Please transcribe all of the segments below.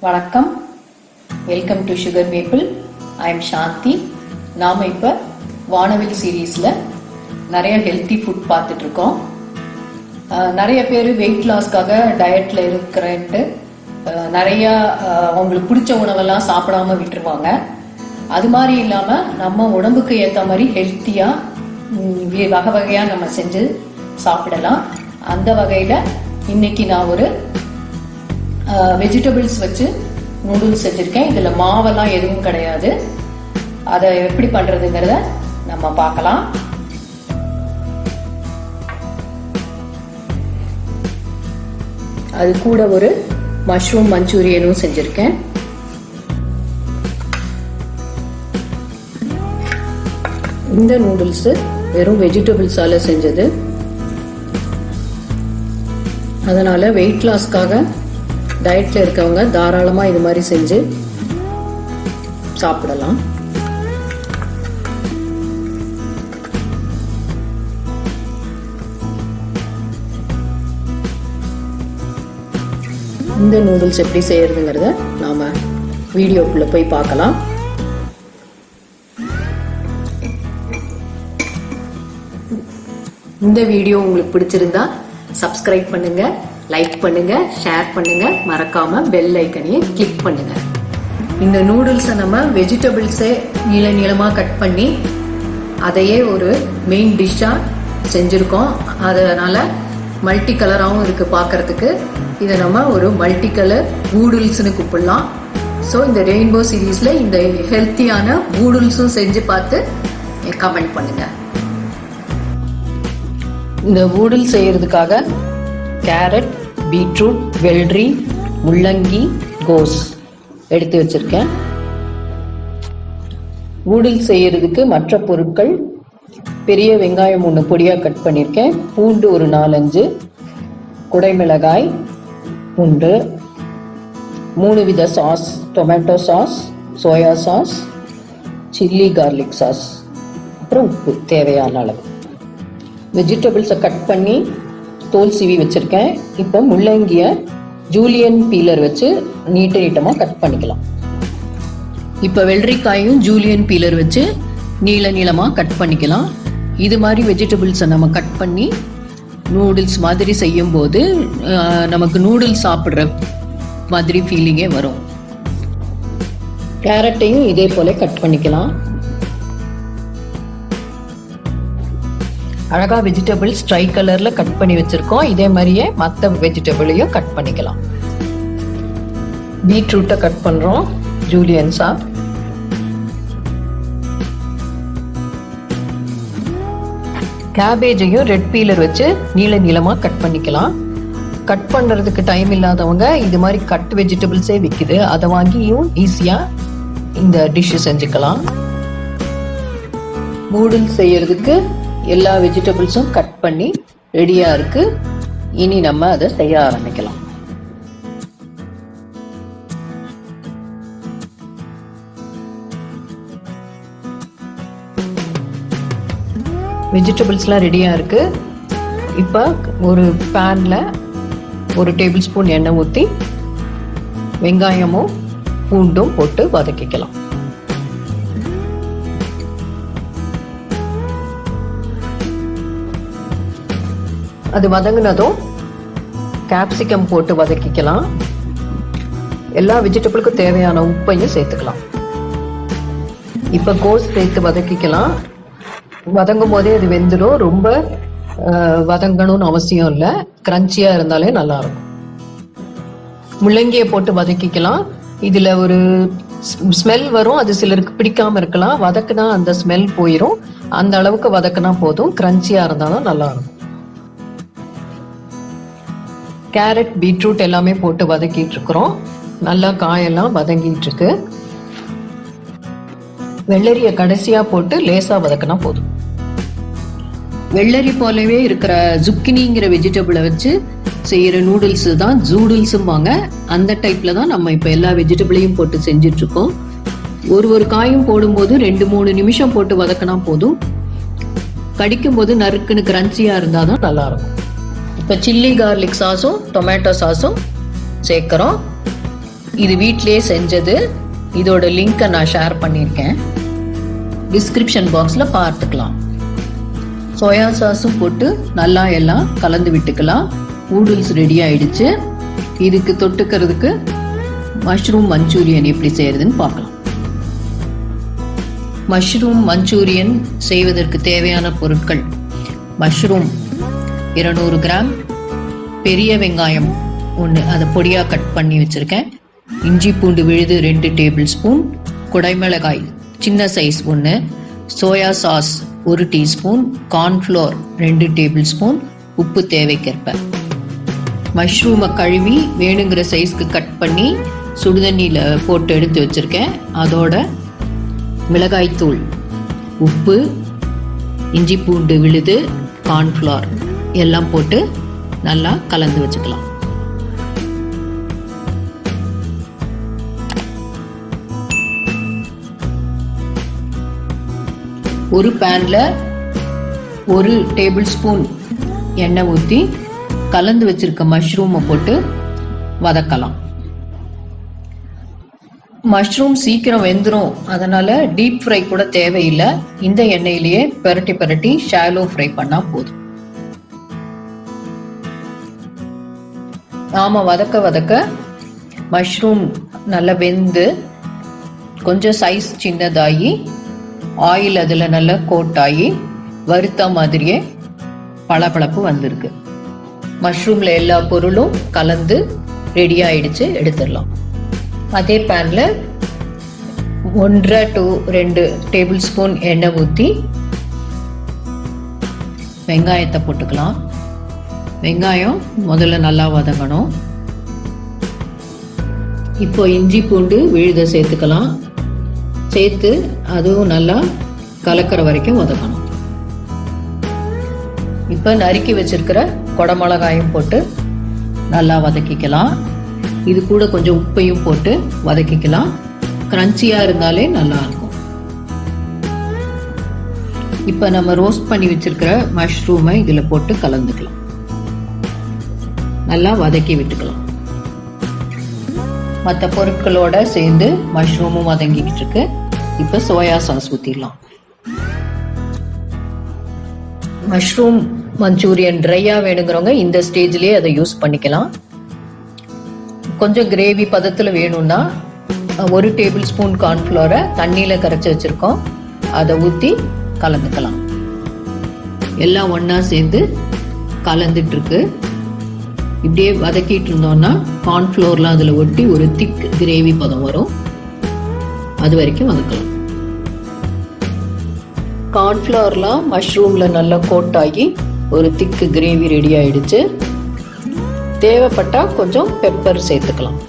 வணக்கம், welcome to sugar maple. I am Shanthi. நாம் இப்போ வானவில் சீரீஸில் நிறைய ஹெல்த்தி ஃபுட் பார்த்துட்டு இருக்கோம். நிறைய பேர் வெயிட் லாஸ்க்காக டயட்டில் இருக்கிறேன்ட்டு நிறையா அவங்களுக்கு பிடிச்ச உணவெல்லாம் சாப்பிடாம விட்டுருவாங்க. அது மாதிரி இல்லாமல் நம்ம உடம்புக்கு ஏற்ற மாதிரி ஹெல்த்தியாக வகை வகையாக நம்ம செஞ்சு சாப்பிடலாம். அந்த வகையில் இன்னைக்கு நான் ஒரு வெஜிடபிள்ஸ் வச்சு நூடுல்ஸ் செஞ்சுருக்கேன். இதில் மாவெல்லாம் எதுவும் கிடையாது. அதை எப்படி பண்ணுறதுங்கிறத நம்ம பார்க்கலாம். அது கூட ஒரு மஷ்ரூம் மஞ்சூரியனும் செஞ்சுருக்கேன். இந்த நூடுல்ஸ் வெறும் வெஜிடபிள்ஸால செஞ்சது. அதனால வெயிட் லாஸ்க்காக டயட்ல இருக்கவங்க தாராளமா இது மாதிரி செஞ்சு சாப்பிடலாம். இந்த நூடுல்ஸ் எப்படி செய்யறதுங்கிறத நாம வீடியோக்குள்ள போய் பார்க்கலாம். இந்த வீடியோ உங்களுக்கு பிடிச்சிருந்தா சப்ஸ்கிரைப் பண்ணுங்க, லைக் பண்ணுங்க, ஷேர் பண்ணுங்க, மறக்காம பெல் ஐக்கனையே கிளிக் பண்ணுங்க. இந்த நூடுல்ஸை நம்ம வெஜிடபிள்ஸே நீளமா கட் பண்ணி அதையே ஒரு மெயின் டிஷ்ஷா செஞ்சிருக்கோம். அதனால மல்டி கலராகவும் இருக்கு பார்க்கறதுக்கு. இதை நம்ம ஒரு மல்டி கலர் நூடுல்ஸ்னு கூப்பிடலாம். ஸோ இந்த ரெயின்போ சீரீஸ்ல இந்த ஹெல்த்தியான நூடுல்ஸும் செஞ்சு பார்த்து கமெண்ட் பண்ணுங்க. இந்த நூடுல்ஸ் செய்யறதுக்காக கேரட், பீட்ரூட், வெள்ளரி, முள்ளங்கி, கோஸ் எடுத்து வச்சிருக்கேன். நூடுல்ஸ் செய்யறதுக்கு மற்ற பொருட்கள்: பெரிய வெங்காயம் 1 பொடியா கட் பண்ணியிருக்கேன், பூண்டு ஒரு 4-5, குடைமிளகாய் 1, 3 வித sauce: tomato sauce, soya sauce, chilli garlic sauce, அப்புறம் உப்பு தேவையான அளவு. வெஜிடபிள்ஸை கட் பண்ணி தோல் சீவி வச்சிருக்கேன். இப்போ முள்ளங்கிய ஜூலியன் பீலர் வச்சு நீட்டமாக கட் பண்ணிக்கலாம். இப்போ வெள்ளரிக்காயும் ஜூலியன் பீலர் வச்சு நீளமாக கட் பண்ணிக்கலாம். இது மாதிரி வெஜிடபிள்ஸை நம்ம கட் பண்ணி நூடுல்ஸ் மாதிரி செய்யும் போது நமக்கு நூடுல்ஸ் சாப்பிட்ற மாதிரி ஃபீலிங்கே வரும். கேரட்டையும் இதே போல கட் பண்ணிக்கலாம். அழகா வெஜிடபிள்ஸ் ட்ரை கலர்ல கட் பண்ணி வச்சிருக்கோம். இதே மாதிரியே மற்ற வெஜிடபிளையும் கட் பண்ணிக்கலாம். பீட்ரூட்டை கட் பண்றோம் ஜூலியன்ஸா. கேபேஜையும் ரெட் பீலர் வச்சு நீளமா கட் பண்ணிக்கலாம். கட் பண்றதுக்கு டைம் இல்லாதவங்க இது மாதிரி கட் வெஜிடபிள்ஸே விற்குது, அதை வாங்கியும் ஈஸியா இந்த டிஷ் செஞ்சுக்கலாம். நூடுல்ஸ் செய்யறதுக்கு எல்லா வெஜிடபிள்ஸும் கட் பண்ணி ரெடியா இருக்கு. இனி நம்ம அதை செய்ய ஆரம்பிக்கலாம். வெஜிடபிள்ஸ்லாம் ரெடியா இருக்கு. இப்போ ஒரு பேன்ல 1 டேபிள் ஸ்பூன் எண்ணெய் ஊற்றி வெங்காயமும் பூண்டும் போட்டு வதக்கிக்கலாம். அது வதங்கினதும் கேப்சிகம் போட்டு வதக்கிக்கலாம். எல்லா வெஜிடபிளுக்கும் தேவையான உப்பையும் சேர்த்துக்கலாம். இப்ப கோஸ் சேர்த்து வதக்கிக்கலாம். வதங்கும் போதே அது வெந்துடும். ரொம்ப வதங்கணும்னு அவசியம் இல்லை, கிரன்ச்சியா இருந்தாலே நல்லா இருக்கும். முள்ளங்கியை போட்டு வதக்கிக்கலாம். இதுல ஒரு ஸ்மெல் வரும், அது சிலருக்கு பிடிக்காம இருக்கலாம். வதக்குனா அந்த ஸ்மெல் போயிடும். அந்த அளவுக்கு வதக்குனா போதும். கிரன்ச்சியா இருந்தாலும் நல்லா இருக்கும். கேரட், பீட்ரூட் எல்லாமே போட்டு வதக்கிட்டு இருக்கிறோம். நல்லா காயெல்லாம் வதங்கிட்டு இருக்கு. வெள்ளரிய கடைசியா போட்டு லேசா வதக்கினா போதும். வெள்ளரி போலவே இருக்கிற ஜுக்கினிங்கிற வெஜிடபிளை வச்சு செய்யற நூடுல்ஸ் தான் ஜூடுல்ஸும்பாங்க. அந்த டைப்ல தான் நம்ம இப்ப எல்லா வெஜிடபிளையும் போட்டு செஞ்சுட்டு இருக்கோம். ஒரு காயும் போடும்போது 2-3 நிமிஷம் போட்டு வதக்கினா போதும். கடிக்கும் போது நறுக்குன்னு கிரன்ச்சியா இருந்தாதான் நல்லா இருக்கும். இப்போ சில்லி கார்லிக் சாஸும் டொமேட்டோ சாஸும் சேர்க்குறோம். இது வீட்டிலேயே செஞ்சது. இதோட லிங்கை நான் ஷேர் பண்ணியிருக்கேன், டிஸ்கிரிப்ஷன் பாக்ஸில் பார்த்துக்கலாம். சோயா சாஸும் போட்டு நல்லா எல்லாம் கலந்து விட்டுக்கலாம். நூடுல்ஸ் ரெடி ஆயிடுச்சு. இதுக்கு தொட்டுக்கிறதுக்கு மஷ்ரூம் மஞ்சூரியன் எப்படி செய்யறதுன்னு பார்க்கலாம். மஷ்ரூம் மஞ்சூரியன் செய்வதற்கு தேவையான பொருட்கள்: மஷ்ரூம் 200 கிராம், பெரிய வெங்காயம் 1 அதை பொடியாக கட் பண்ணி வச்சுருக்கேன், இஞ்சி பூண்டு விழுது 2 டேபிள் ஸ்பூன், குடைமிளகாய் சின்ன size 1, soya sauce 1 teaspoon, cornflour 2 table spoon, உப்பு தேவைக்கேற்ப. மஷ்ரூமை கழுவி வேணுங்கிற சைஸ்க்கு கட் பண்ணி சுடுதண்ணியில் போட்டு எடுத்து வச்சுருக்கேன். அதோட மிளகாய்த்தூள், உப்பு, இஞ்சி பூண்டு விழுது, கார்ன்ஃப்ளவர் எல்லாம் போட்டு நல்லா கலந்து வச்சுக்கலாம். ஒரு பேன்ல 1 டேபிள் ஸ்பூன் எண்ணெய் ஊற்றி கலந்து வச்சிருக்க மஷ்ரூமை போட்டு வதக்கலாம். மஷ்ரூம் சீக்கிரம் வெந்துடும், அதனால டீப் ஃப்ரை கூட தேவையில்லை. இந்த எண்ணெயிலேயே பெரட்டி ஷாலோ ஃப்ரை பண்ணா போதும். நாம வதக்க மஷ்ரூம் நல்லா வெந்து கொஞ்சம் சைஸ் சின்னதாகி ஆயில் அதில் நல்லா கோட்டாகி வறுத்த மாதிரியே பளபளப்பு வந்திருக்கு. மஷ்ரூம்ல எல்லா பொருளும் கலந்து ரெடி ஆயிடுச்சு, எடுத்துடலாம். அதே பேன்ல 1.5 to 2 டேபிள் ஸ்பூன் எண்ணெய் ஊற்றி வெங்காயத்தை போட்டுக்கலாம். வெங்காயம் முதல்ல நல்லா வதங்கணும். இப்போ இஞ்சி பூண்டு விழுத சேர்த்துக்கலாம். சேர்த்து அதுவும் நல்லா கலக்கிற வரைக்கும் வதக்கணும். இப்போ நறுக்கி வச்சிருக்கிற குடமிளகாயும் போட்டு நல்லா வதக்கிக்கலாம். இது கூட கொஞ்சம் உப்பையும் போட்டு வதக்கிக்கலாம். கிரன்ச்சியா இருந்தாலே நல்லா இருக்கும். இப்ப நம்ம ரோஸ்ட் பண்ணி வச்சிருக்கிற மஷ்ரூமை இதுல போட்டு கலந்துக்கலாம். நல்லா வதக்கி விட்டுக்கலாம். மற்ற பொருட்களோட சேர்ந்து மஷ்ரூமும் வதங்கிக்கிட்டு இருக்கு. இப்ப சோயா சாஸ் ஊத்திடலாம். மஷ்ரூம் மஞ்சூரியன் ட்ரையா வேணுங்கிறவங்க இந்த ஸ்டேஜ்லயே அதை யூஸ் பண்ணிக்கலாம். கொஞ்சம் கிரேவி பதத்துல வேணும்னா 1 டேபிள் ஸ்பூன் கார்ன்ஃப்ளவரை தண்ணியில கரைச்சி வச்சிருக்கோம், அதை ஊற்றி கலந்துக்கலாம். எல்லாம் ஒன்னா சேர்ந்து கலந்துட்டு இருக்கு. இப்படியே வதக்கிட்டு இருந்தோம்னா கார்ன்ஃப்ளவர்லாம் அதில் ஒட்டி ஒரு திக் கிரேவி பதம் வரும். அது வரைக்கும் வதக்கலாம். கார்ன்ஃப்ளவர்லாம் மஷ்ரூம்ல நல்லா கோட் ஆகி ஒரு திக்கு கிரேவி ரெடி ஆயிடுச்சு. தேவைப்பட்டா கொஞ்சம் பெப்பர் சேர்த்துக்கலாம்.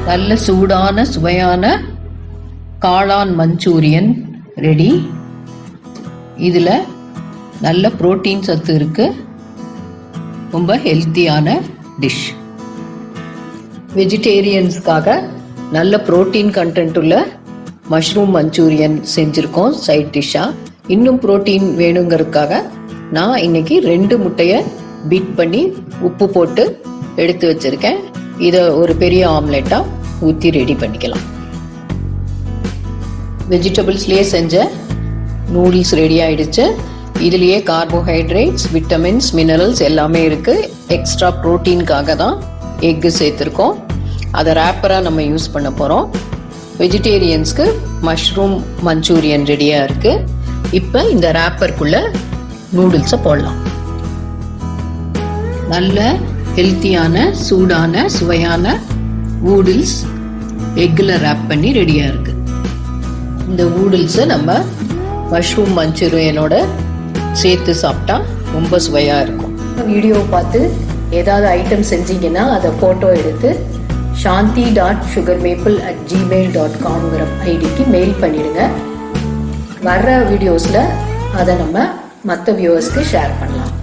நல்ல சூடான சுவையான காளான் மஞ்சூரியன் ரெடி. இதுல நல்ல புரோட்டீன் சத்து இருக்கு. ரொம்ப ஹெல்த்தியான டிஷ். வெஜிடேரியன்ஸ்க்காக நல்ல புரோட்டீன் கண்டென்ட் உள்ள மஷ்ரூம் மஞ்சூரியன் செஞ்சிருக்கோம் சைட் டிஷ்ஷா. இன்னும் புரோட்டீன் வேணுங்கிறதுக்காக நான் இன்னைக்கு 2 முட்டையை பீட் பண்ணி உப்பு போட்டு எடுத்து வச்சிருக்கேன். இதை ஒரு பெரிய ஆம்லெட்டா ஊற்றி ரெடி பண்ணிக்கலாம். வெஜிடபிள்ஸ்லேயே செஞ்ச நூடுல்ஸ் ரெடி ஆயிடுச்சு. இதுலேயே கார்போஹைட்ரேட்ஸ், விட்டமின்ஸ், மினரல்ஸ் எல்லாமே இருக்கு. எக்ஸ்ட்ரா ப்ரோட்டீனுக்காக தான் எக்கு சேர்த்துருக்கோம். அதை ரேப்பராக நம்ம யூஸ் பண்ண போகிறோம். வெஜிடேரியன்ஸ்க்கு மஷ்ரூம் மஞ்சூரியன் ரெடியாக இருக்கு. இப்போ இந்த ரேப்பருக்குள்ள நூடுல்ஸை போடலாம். நல்ல ஹெல்த்தியான சூடான சுவையான நூடுல்ஸ் எக்கில் ரேப் பண்ணி ரெடியாக இருக்கு. இந்த நூடுல்ஸை நம்ம மஷ்ரூம் மஞ்சூரியனோட சேர்த்து சாப்பிட்டா ரொம்ப சுவையாக இருக்கும். வீடியோவை பார்த்து ஏதாவது ஐட்டம் செஞ்சீங்கன்னா அதை ஃபோட்டோ எடுத்து shanti.sugarmaple@gmail.com ஐடிக்கு மெயில் பண்ணிடுங்க. வர்ற வீடியோஸில் அதை நம்ம மற்ற வியூவர்ஸ்க்கு ஷேர் பண்ணலாம்.